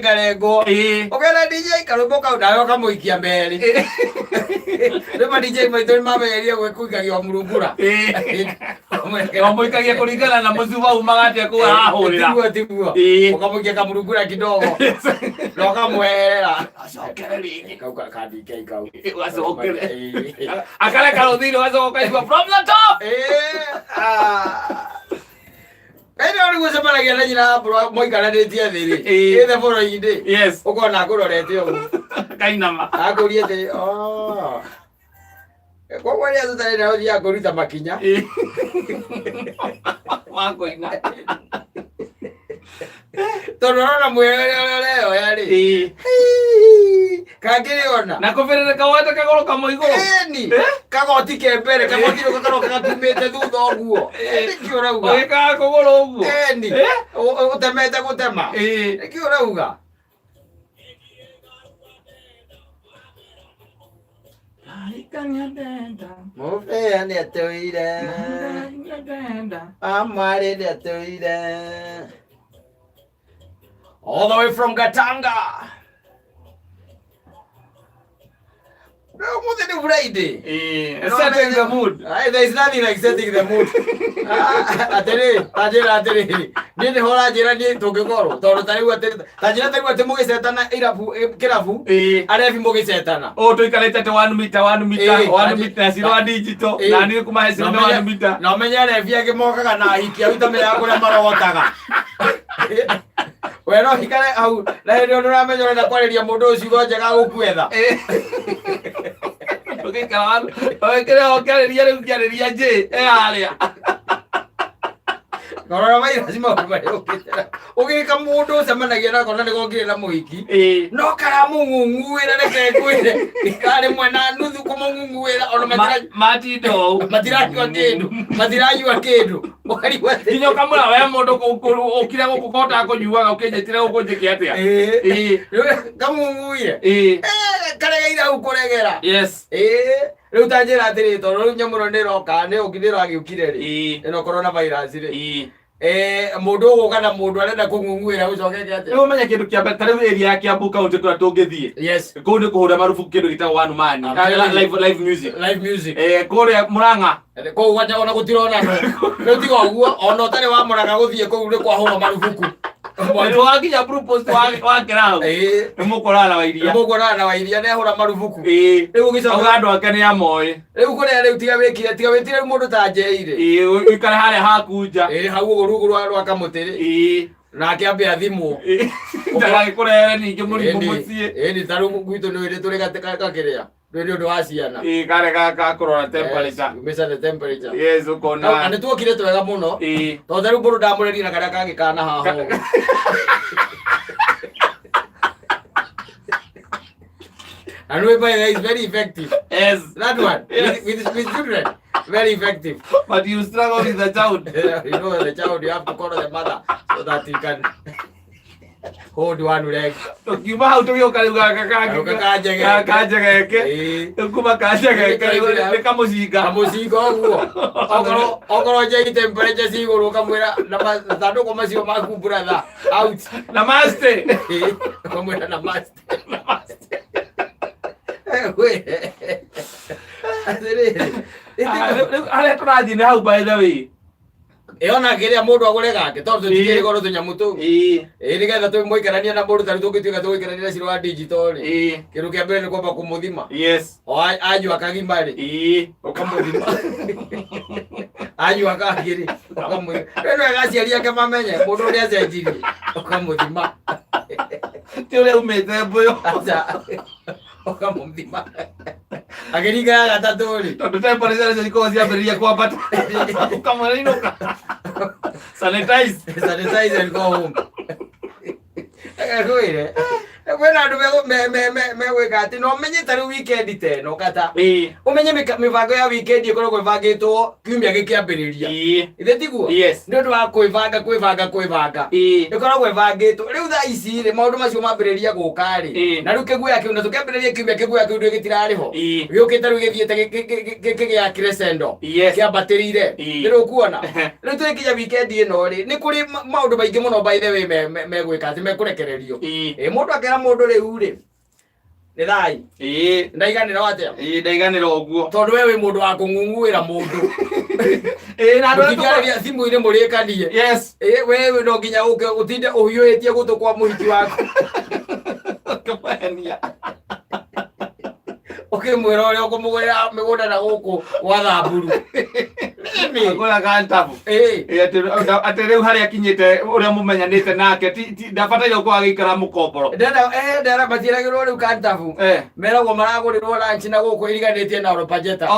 Karengo. Ogera DJ karumbo kau nayo kamuikia mbere. Rĩma DJ maitũ nĩmamenyeria gwĩkũikagia mũrungura. Kamuikagia kũringana na mũcuba umaga atĩa kũu arahũrĩra. Tiguo. Ũkamũikia kamũrungura kidogo. Na ũkamweherera. Acokere rĩngĩ kau kadike kau. Acokere. Akareka rũthiri ũgacoka kaigua from the top. Eno ni gũcemanagia na nyina moikaranĩtie thĩ rĩ. Ĩthe bũrũri-inĩ. Yes. Ũkona akũrorete ũguo. Kainama. Akũrie atĩ koguo rĩrĩa tũtarĩ na ũthiaga kũruta makinya. Wakũina. Tondũ ũrona mwĩyoya rĩ. Kangĩrĩona. Na kũbĩrĩrĩka woete kagũrũ kamwe igũrũ. Ĩni. Kagoti ke mbere kagoti gakorwo gatumĩte thutha ũguo. Nĩkĩo ũrauga. Ũgĩkaga kũgũrũ ũguo. Ĩni. Ũtemete gũtema. Nĩkĩo ũrauga. Mũbĩa nĩatũire. Amwarĩ nĩatũire. All the way from Gatanga. No, more than Friday. Setting the mood. There is nothing like setting the mood. Atiri. Nini hora jira ni tungikoro. Tondu tariu atiri. Tajira tariu ati mugisetana irabu kirabu. Arefi mugisetana. Tuikarite te 1 meter 1 meter zero digital. Na ni kuma hesi 1 meter. Na menya arefi agimokaga na hiki aruta ya kuria marogotaga. Weno hikare au na ndio nduramenya na kwariria mundu ucio njega gukwetha. Kawan, kira okariria riu kiariria je aria. Korora mai lazima ukitera. Ugika mundu semanagia na kona nigongire na muhiki. No kara mungunguira reke kwire. Ikare mwena nuthu kumungunguira ona matiranyua kindu. Matiranyua kindu. Okari wete. Kinyo kamura we mundu ukira gukukota kunyuaga ukinjitire gukunjiki atia. Kamunguire. Karegeira ukuregera. Yes. Riu tanjira atiri tondu riu nyamuro niroka ni ukithiro agiukire ri. Ino corona virus ri. Mundu uguka na mundu arenda kungunguira ucokete atia. Riu menya kindu kia mbere tariu area ya Kiambu county twa tungithie. Yes. Kuu ni kuhura marufuku kindu gitagwo one man. Live music. Live music. Kuria Murang'a. Kuu wacha ona gutirona no. Riu tiga uguo ona utari wa Murang'a guthie kuu ni kwahura marufuku. Mwanzo wakinya propose wa kirao. Nimukorana wa iria. Nimukorana wa iria ne hura marufuku. Riu gicoka andu ake ni amoe. Riu kuria riu tiga wetire mundu ta njeire. Ikara haria hakunja. Hau rugu rwa kamutiri. Nake ambia thimu. Ndagagikurere ningi murimu mucie. Ni taru gwitu ni iri turi gakiria. Ndio ndio waciana. Kare gaka kurora temperature. Mesa the temperature. Yes ukona. Ande tuokire twega muno. Tondu riu mundu ndamureri na karia kangikana haho. And we by that is very effective. Yes. That one. Yes. With children. Very effective. But you struggle with the child. You know the child, you have to call the mother so that you can hold one leg. Ukiuma hau tugio kariuga kakaje geke. Ukuma kaje geke ni kamucinga. Kamucinga uguo. Okoro je temperature ci iguru kamwira na thanduku macio maku brother out. Namaste. Kamwira namaste. Ale turathi ni hau by the way. Ona kiria mundu agure gake tondu tikiri goro tunyamu tu. Nigetha tu muikarania na mundu tari tugituika tuikarania na ciro wa digital ri. Kiru kia mbere ni kwamba kumuthima. Yes. Anyu akagima ri. Ukamuthima. Anyu akagiri. Ukamuthima. Eno agaciari ake mamenye mundu ria cenjiri. Ukamuthima. Ti ule umete mbuyo. Ukamuthima. Agiriga gatatu ri. Tondu temperature zilikuwa ziambiriria kwambata. Ukamwelinuka. Sanitize and go home. Agwire. Kwena andu megwika ati no menye tari weekend te no kata. Umenye mibango ya weekend ikoragwo ibangitwo kiumia gikiambiriria. Ithe tiguo? Yes. Ndio ndu wa kwibanga. Ikoragwo ibangitwo. Riu tha ici ri maundu macio mambiriria guka ri na riu kiguo yake una tukambiriria kiumia kiguo yake ndu gitira riho giukite riu githiete gya crescendo kia batirire riu kuona riu twikinya weekend ino ri ni kuri maundu maingi muno by the way megwika ati mekurekererio mundu akera mundu riu ri ni thai ndaiganira watia ndaiganira oguo tondu we wi mundu wa kungunguira mundu na ndu thimu ine murikanie yes we no nginya uke utinde uyuitie gutu kwa muhiki wako kapania ukimwira uria ukumugurira migunda na guku gwa thamburu akora kantabu ati riu haria akinyite uria mumenyanite nake ndabataire gukorwo agikara mukomboro ndera matiragirwo riu kantabu meragwo maragurirwo lunch na guku iriganitie na oropajeta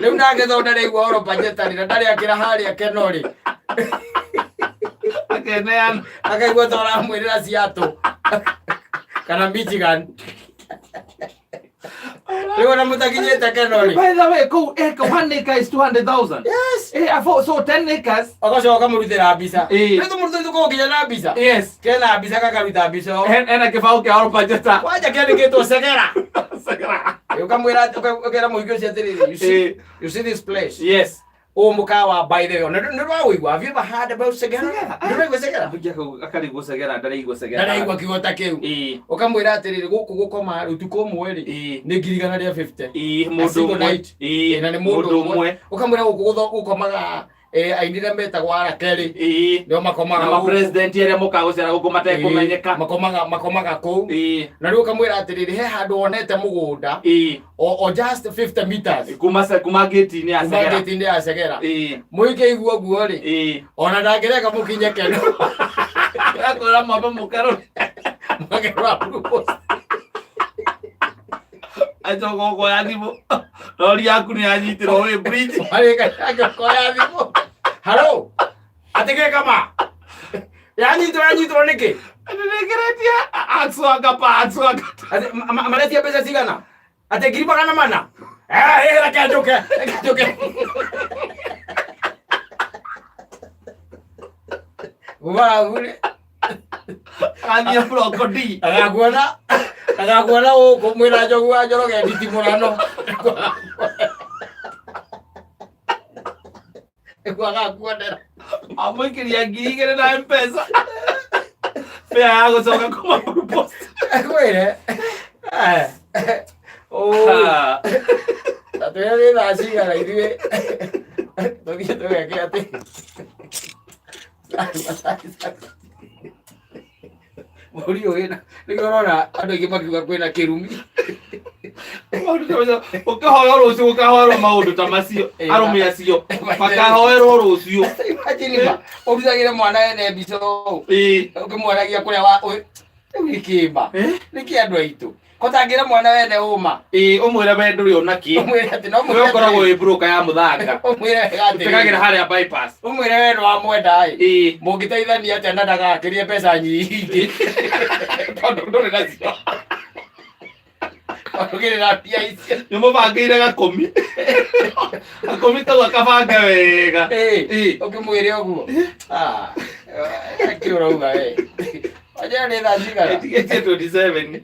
riu ndagethonda rigwa oropajeta rira ndari akira haria kenori akeneana akaigua tora mwirira ciatu kana Michigan riu na mutakinyete kenori. By the way, ko 1 acre is 200,000. Yes. So 10 acres. Agacoka murutira mbisa riu tumurutire ko kinya na mbisa Yes. kena mbisa kakaruta mbisa Ena kibao kia oropajeta waja kiandikitwo segera segera ukamwira ukera muhiki ucio atiriri you see this place yes mukawa by the way ndu wawigwa have you ever heard about segera ndu segera akari segera ndaraigwa segera ndaraigwa kigota kiu ukamwira atiriri guku gukoma utuko umwe ri ni 150 mundu night na ni mundu umwe ukamwira guku gukomaga ainire metagwo arakeri ndio makomaga na president ere mukagucera guku matekumenyeka makomaga ku na riu ukamwira atiriri he handu onete mugunda o just 50 meters kuma gate ni asegera kuma gate ni asegera muike iguo guo ri ona ndangireka mukinye keno akora mama mukaro mukero propose ajogo ko yathimo lori yaku ni anyitirwo wi bridge areka ko yathimo halo atike kama yanyitwo niki ndirekeretia atswaka amaletia pesa cigana ate ngiri magana mana reke njuke ugagure ania brokodi agakuona ukumwira njogu wa njoroge nditimurano agakuonera amwikiria 2,000 na M-Pesa pia yagucoka kuma post kwire atwere thaa cigana ithuĩ tũthiĩ tũgeke atĩ mũri ũyũ nĩguo ũrona andũ aingĩ makiuga kwĩna kĩrumi ũkahoerwo rũciũ ũkahoerwo maũndũ ta macio arũme acio makahoerwo rũciũ ũrutagĩre mwana ene mbica ũkĩmwonagia kũrĩa wĩkĩmba nĩkĩ andũ aitũ kotangĩre mwana wene ũma ũmwĩre we ndũrĩ ona kĩ we ũkoragwo wĩ broker ya mũthanga ũtegagĩra harĩa bypass ũmwĩre we nĩwamwenda mũngĩteithania atĩa na ndagakĩrie mbeca nyingĩ tondũ ndũrĩ nacio ũgĩrĩra mbia icio nĩmũbangĩire gakũmi kau akabange wega ũkĩmwĩre ũguo kĩ ũrauga we wajĩra nĩ thaa cigana 27